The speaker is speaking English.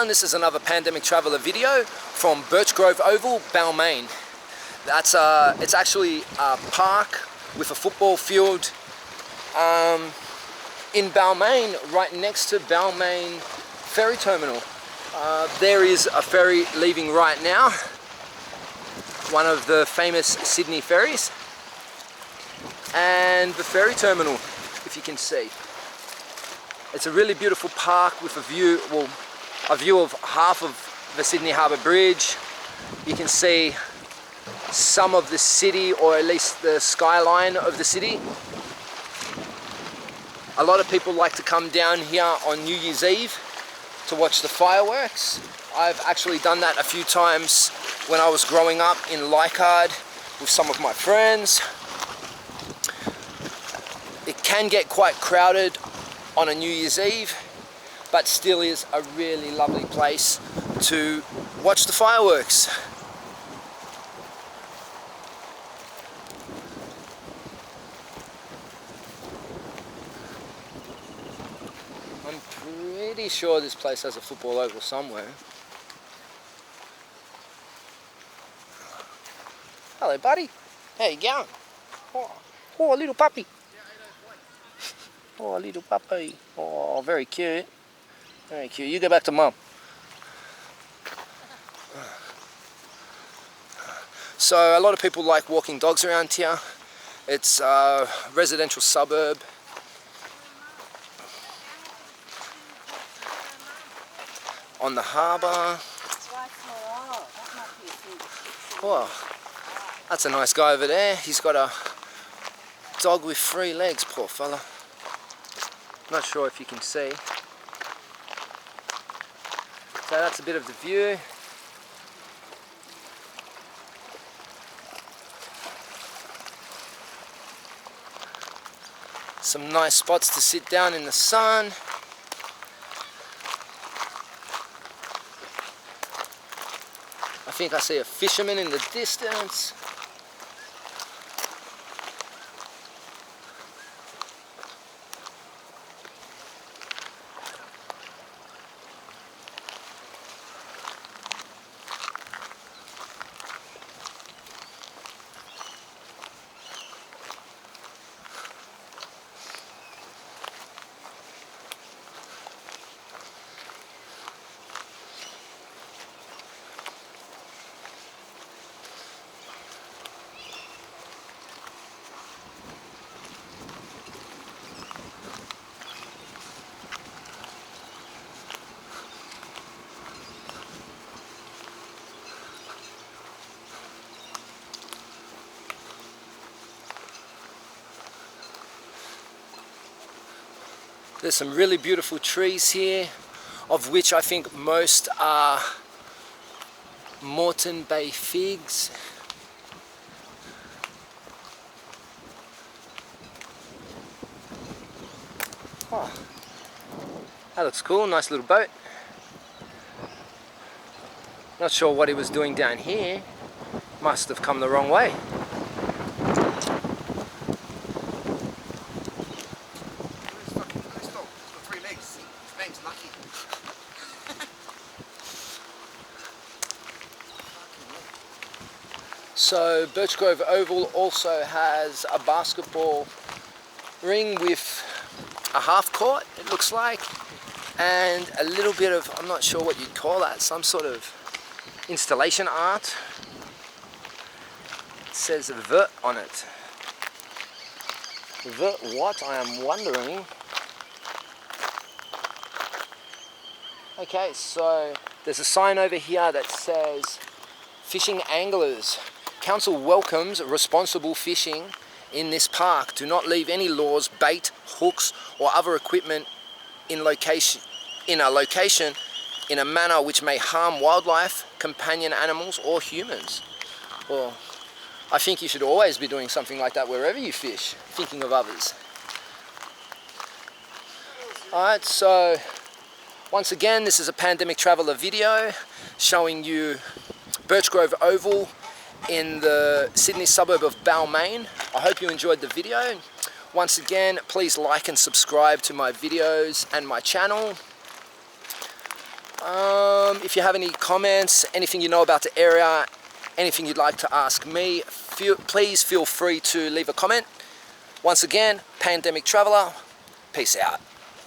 This is another Pandemic Traveller video from Birchgrove Oval Balmain. It's actually a park with a football field in Balmain, right next to Balmain ferry terminal. There is a ferry leaving right now, one of the famous Sydney ferries, and the ferry terminal, if you can see. It's a really beautiful park with a view, a view of half of the Sydney Harbour Bridge. You can see some of the city, or at least the skyline of the city. A lot of people like to come down here on New Year's Eve to watch the fireworks. I've actually done that a few times when I was growing up in Leichhardt with some of my friends. It can get quite crowded on a New Year's Eve, but still is a really lovely place to watch the fireworks. I'm pretty sure this place has a football oval somewhere. Hello, buddy. How you going? Oh, little puppy. Oh, little puppy. Oh, very cute. Very cute. You go back to mum. So a lot of people like walking dogs around here. It's a residential suburb. On the harbour. Oh, that's a nice guy over there. He's got a dog with 3 legs, poor fella. Not sure if you can see. So that's a bit of the view. Some nice spots to sit down in the sun. I think I see a fisherman in the distance. There's some really beautiful trees here, of which I think most are Moreton Bay figs. Oh, that looks cool, nice little boat. Not sure what he was doing down here. Must have come the wrong way. So Birchgrove Oval also has a basketball ring with a half court, it looks like, and a little bit of, I'm not sure what you'd call that, some sort of installation art. It says "Vert" on it. Vert what, I am wondering. Okay, so there's a sign over here that says "Fishing Anglers. Council welcomes responsible fishing in this park. Do not leave any lures, bait, hooks or other equipment in a location in a manner which may harm wildlife, companion animals or humans." Well, I think you should always be doing something like that wherever you fish, thinking of others. Alright, so once again, this is a Pandemic Traveller video showing you Birchgrove Oval in the Sydney suburb of Balmain. I hope you enjoyed the video. Once again, please like and subscribe to my videos and my channel. If you have any comments, anything you know about the area, anything you'd like to ask me, please feel free to leave a comment. Once again, Pandemic Traveller, peace out.